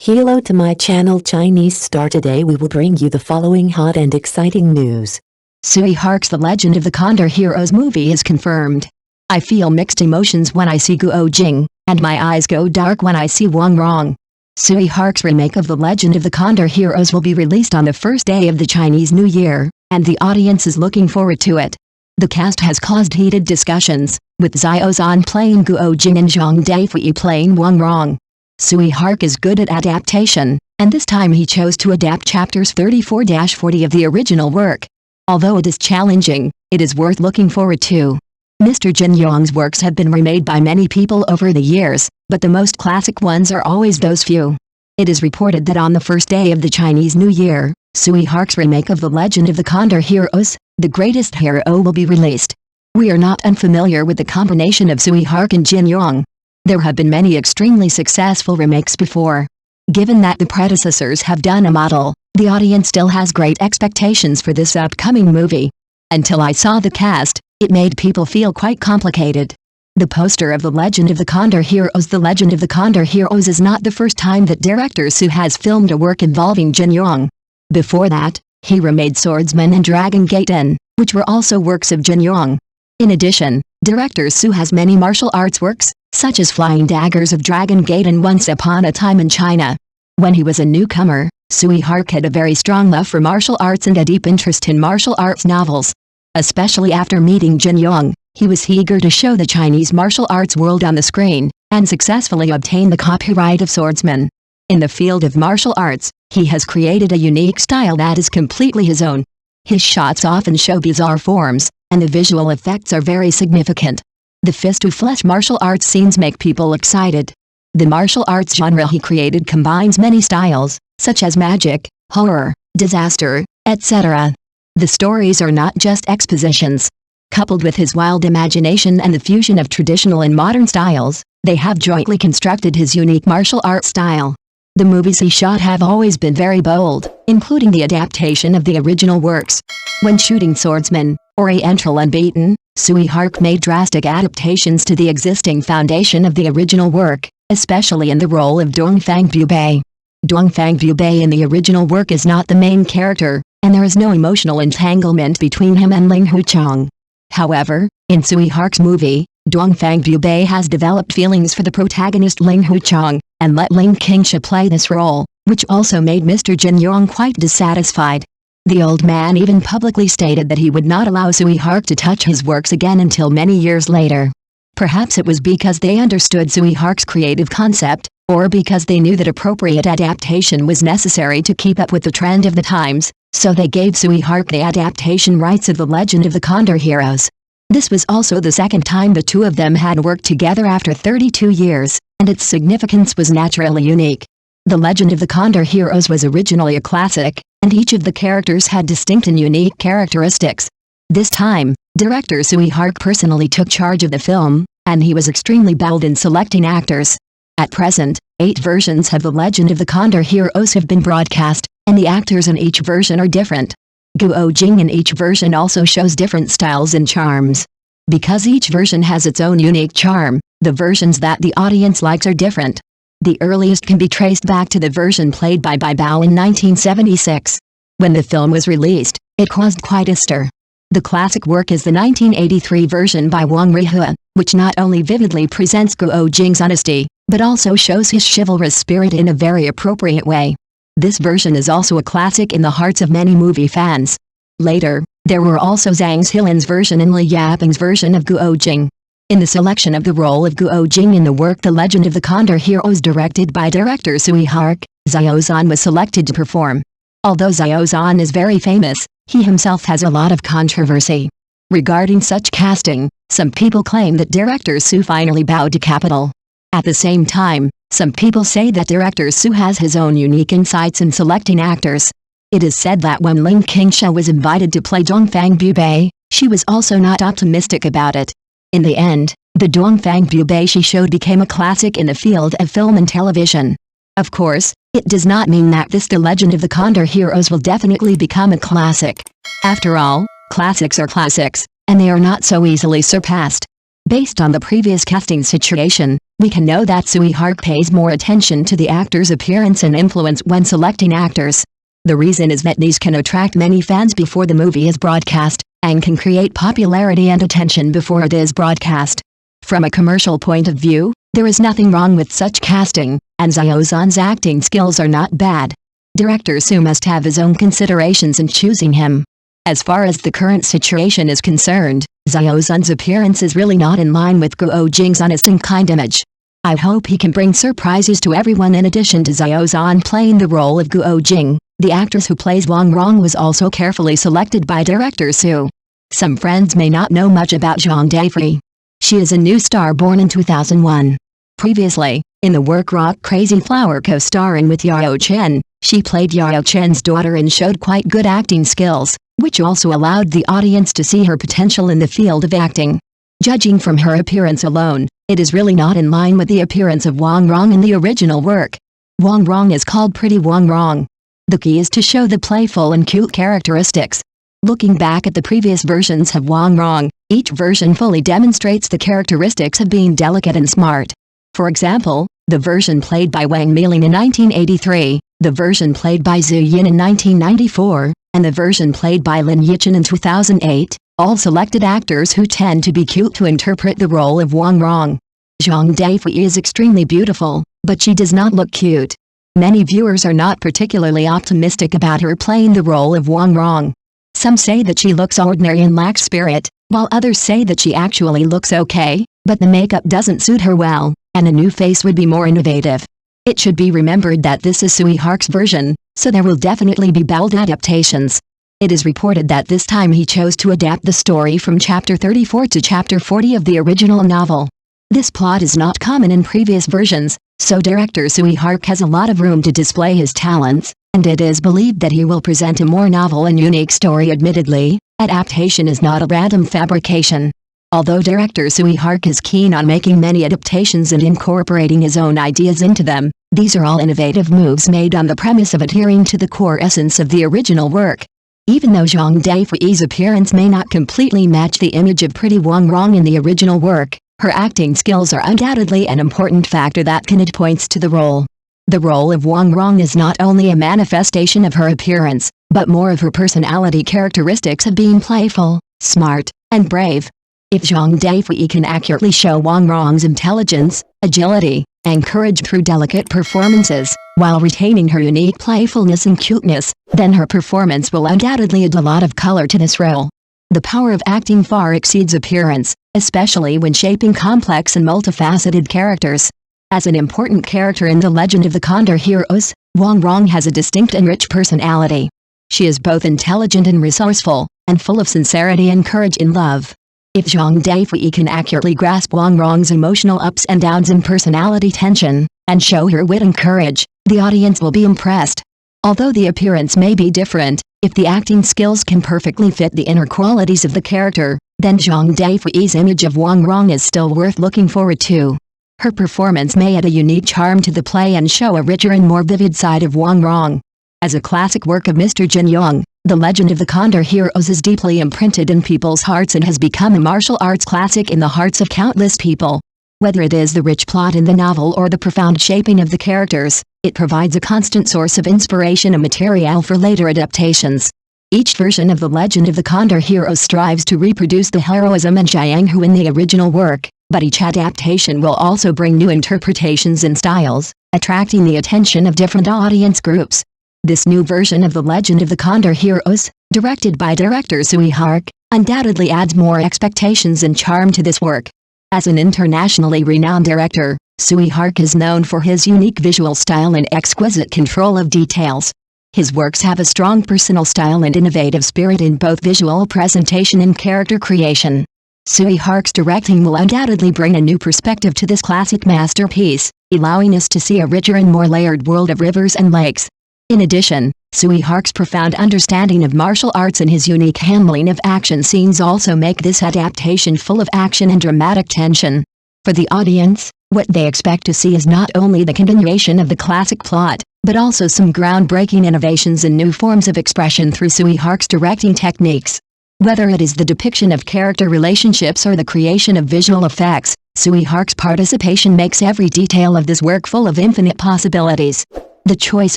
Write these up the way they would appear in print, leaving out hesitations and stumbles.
Hello to my channel Chinese Star. Today we will bring you the following hot and exciting news. Tsui Hark's The Legend of the Condor Heroes movie is confirmed. I feel mixed emotions when I see Guo Jing, and my eyes go dark when I see Huang Rong. Tsui Hark's remake of The Legend of the Condor Heroes will be released on the first day of the Chinese New Year, and the audience is looking forward to it. The cast has caused heated discussions, with Xiao Zhan playing Guo Jing and Zhang Daifei playing Huang Rong. Tsui Hark is good at adaptation, and this time he chose to adapt chapters 34-40 of the original work. Although it is challenging, it is worth looking forward to. Mr. Jin Yong's works have been remade by many people over the years, but the most classic ones are always those few. It is reported that on the first day of the Chinese New Year, Tsui Hark's remake of The Legend of the Condor Heroes, The Greatest Hero, will be released. We are not unfamiliar with the combination of Tsui Hark and Jin Yong. There have been many extremely successful remakes before. Given that the predecessors have done a model, the audience still has great expectations for this upcoming movie. Until I saw the cast, it made people feel quite complicated. The poster of The Legend of the Condor Heroes. The Legend of the Condor Heroes is not the first time that director Tsui has filmed a work involving Jin Yong. Before that, he remade Swordsman and Dragon Gaiden, which were also works of Jin Yong. In addition, director Tsui has many martial arts works, such as Flying Daggers of Dragon Gaiden Once Upon a Time in China. When he was a newcomer, Tsui Hark had a very strong love for martial arts and a deep interest in martial arts novels. Especially after meeting Jin Yong, he was eager to show the Chinese martial arts world on the screen, and successfully obtain the copyright of Swordsman. In the field of martial arts, he has created a unique style that is completely his own. His shots often show bizarre forms, and the visual effects are very significant. The fist-to-flesh martial arts scenes make people excited. The martial arts genre he created combines many styles, such as magic, horror, disaster, etc. The stories are not just expositions. Coupled with his wild imagination and the fusion of traditional and modern styles, they have jointly constructed his unique martial art style. The movies he shot have always been very bold, including the adaptation of the original works. When shooting Swordsman, Oriental Unbeaten, Tsui Hark made drastic adaptations to the existing foundation of the original work, especially in the role of Dongfang Bubei. Dongfang Bubei in the original work is not the main character, and there is no emotional entanglement between him and Ling Huchang. However, in Tsui Hark's movie, Dongfang Bubei has developed feelings for the protagonist Ling Huchang, and let Ling Qingsha play this role, which also made Mr. Jin Yong quite dissatisfied. The old man even publicly stated that he would not allow Tsui Hark to touch his works again until many years later. Perhaps it was because they understood Tsui Hark's creative concept, or because they knew that appropriate adaptation was necessary to keep up with the trend of the times, so they gave Tsui Hark the adaptation rights of The Legend of the Condor Heroes. This was also the second time the two of them had worked together after 32 years, and its significance was naturally unique. The Legend of the Condor Heroes was originally a classic, and each of the characters had distinct and unique characteristics. This time, director Tsui Hark personally took charge of the film, and he was extremely bold in selecting actors. At present, 8 versions of The Legend of the Condor Heroes have been broadcast, and the actors in each version are different. Guo Jing in each version also shows different styles and charms. Because each version has its own unique charm, the versions that the audience likes are different. The earliest can be traced back to the version played by Bai Bao in 1976. When the film was released, it caused quite a stir. The classic work is the 1983 version by Huang Rong, which not only vividly presents Guo Jing's honesty, but also shows his chivalrous spirit in a very appropriate way. This version is also a classic in the hearts of many movie fans. Later, there were also Zhang Xilin's version and Li Yaping's version of Guo Jing. In the selection of the role of Guo Jing in the work The Legend of the Condor Heroes directed by director Tsui Hark, Xiao Zhan was selected to perform. Although Xiao Zhan is very famous, he himself has a lot of controversy. Regarding such casting, some people claim that director Tsui finally bowed to capital. At the same time, some people say that director Tsui has his own unique insights in selecting actors. It is said that when Ling Qingsha was invited to play Dongfang Bubei, she was also not optimistic about it. In the end, the Dongfang Bubei she showed became a classic in the field of film and television. Of course, it does not mean that The Legend of the Condor Heroes will definitely become a classic. After all, classics are classics, and they are not so easily surpassed. Based on the previous casting situation, we can know that Tsui Hark pays more attention to the actor's appearance and influence when selecting actors. The reason is that these can attract many fans before the movie is broadcast, and can create popularity and attention before it is broadcast. From a commercial point of view, there is nothing wrong with such casting, and Xiao Zhan's acting skills are not bad. Director Su must have his own considerations in choosing him. As far as the current situation is concerned, Xiao Zhan's appearance is really not in line with Guo Jing's honest and kind image. I hope he can bring surprises to everyone. In addition to Xiao Zhan playing the role of Guo Jing, the actress who plays Huang Rong was also carefully selected by director Su. Some friends may not know much about Zhang Daifei. She is a new star born in 2001. Previously, in the work Rock Crazy Flower co-starring with Yao Chen, she played Yao Chen's daughter and showed quite good acting skills, which also allowed the audience to see her potential in the field of acting. Judging from her appearance alone, it is really not in line with the appearance of Huang Rong in the original work. Huang Rong is called Pretty Huang Rong. The key is to show the playful and cute characteristics. Looking back at the previous versions of Huang Rong, each version fully demonstrates the characteristics of being delicate and smart. For example, the version played by Wang Miling in 1983, the version played by Zhu Yin in 1994, and the version played by Lin Yichen in 2008, all selected actors who tend to be cute to interpret the role of Huang Rong. Zhang Daifei is extremely beautiful, but she does not look cute. Many viewers are not particularly optimistic about her playing the role of Huang Rong. Some say that she looks ordinary and lacks spirit, while others say that she actually looks okay, but the makeup doesn't suit her well, and a new face would be more innovative. It should be remembered that this is Tsui Hark's version, so there will definitely be bold adaptations. It is reported that this time he chose to adapt the story from chapter 34 to chapter 40 of the original novel. This plot is not common in previous versions, so director Tsui Hark has a lot of room to display his talents, and it is believed that he will present a more novel and unique story. Admittedly, adaptation is not a random fabrication. Although director Tsui Hark is keen on making many adaptations and incorporating his own ideas into them, these are all innovative moves made on the premise of adhering to the core essence of the original work. Even though Zhang Daifei's appearance may not completely match the image of Pretty Huang Rong in the original work, her acting skills are undoubtedly an important factor that can add points to the role. The role of Huang Rong is not only a manifestation of her appearance, but more of her personality characteristics of being playful, smart, and brave. If Zhang Daifei can accurately show Huang Rong's intelligence, agility, and courage through delicate performances, while retaining her unique playfulness and cuteness, then her performance will undoubtedly add a lot of color to this role. The power of acting far exceeds appearance, especially when shaping complex and multifaceted characters. As an important character in the legend of the Condor Heroes, Huang Rong has a distinct and rich personality. She is both intelligent and resourceful, and full of sincerity and courage in love. If Zhang Daifei can accurately grasp Huang Rong's emotional ups and downs and personality tension, and show her wit and courage, the audience will be impressed. Although the appearance may be different, if the acting skills can perfectly fit the inner qualities of the character, then Zhang Daifei's image of Huang Rong is still worth looking forward to. Her performance may add a unique charm to the play and show a richer and more vivid side of Huang Rong. As a classic work of Mr. Jin Yong, The Legend of the Condor Heroes is deeply imprinted in people's hearts and has become a martial arts classic in the hearts of countless people. Whether it is the rich plot in the novel or the profound shaping of the characters, it provides a constant source of inspiration and material for later adaptations. Each version of The Legend of the Condor Heroes strives to reproduce the heroism and jianghu in the original work, but each adaptation will also bring new interpretations and styles, attracting the attention of different audience groups. This new version of The Legend of the Condor Heroes, directed by director Tsui Hark, undoubtedly adds more expectations and charm to this work. As an internationally renowned director, Tsui Hark is known for his unique visual style and exquisite control of details. His works have a strong personal style and innovative spirit in both visual presentation and character creation. Tsui Hark's directing will undoubtedly bring a new perspective to this classic masterpiece, allowing us to see a richer and more layered world of rivers and lakes. In addition, Tsui Hark's profound understanding of martial arts and his unique handling of action scenes also make this adaptation full of action and dramatic tension. For the audience, what they expect to see is not only the continuation of the classic plot, but also some groundbreaking innovations and new forms of expression through Tsui Hark's directing techniques. Whether it is the depiction of character relationships or the creation of visual effects, Tsui Hark's participation makes every detail of this work full of infinite possibilities. The choice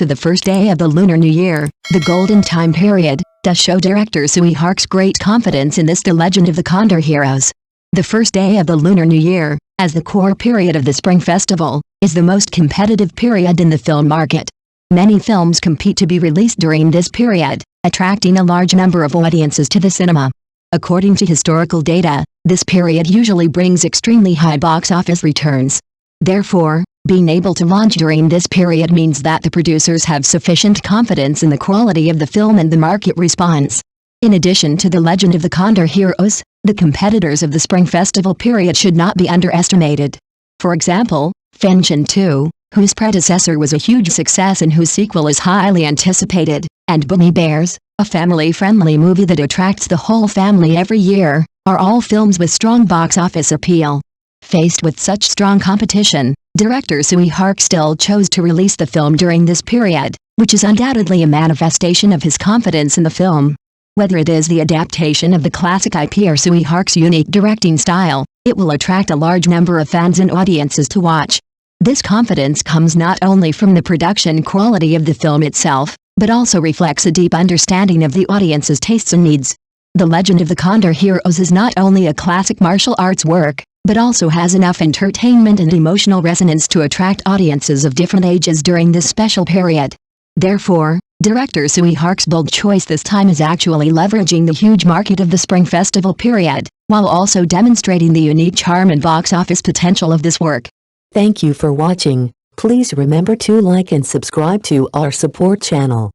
of the first day of the Lunar New Year, the golden time period, does show director Tsui Hark's great confidence in this The Legend of the Condor Heroes. The first day of the Lunar New Year, as the core period of the Spring Festival, is the most competitive period in the film market. Many films compete to be released during this period, attracting a large number of audiences to the cinema. According to historical data, this period usually brings extremely high box office returns. Therefore, being able to launch during this period means that the producers have sufficient confidence in the quality of the film and the market response. In addition to The Legend of the Condor Heroes, the competitors of the Spring Festival period should not be underestimated. For example, Fenshin 2, whose predecessor was a huge success and whose sequel is highly anticipated, and Bunny Bears, a family-friendly movie that attracts the whole family every year, are all films with strong box office appeal. Faced with such strong competition, director Tsui Hark still chose to release the film during this period, which is undoubtedly a manifestation of his confidence in the film. Whether it is the adaptation of the classic IP or Tsui Hark's unique directing style, it will attract a large number of fans and audiences to watch. This confidence comes not only from the production quality of the film itself, but also reflects a deep understanding of the audience's tastes and needs. The Legend of the Condor Heroes is not only a classic martial arts work, but also has enough entertainment and emotional resonance to attract audiences of different ages during this special period. Therefore, director Tsui Hark's bold choice this time is actually leveraging the huge market of the Spring Festival period, while also demonstrating the unique charm and box office potential of this work. Thank you for watching. Please remember to like and subscribe to our support channel.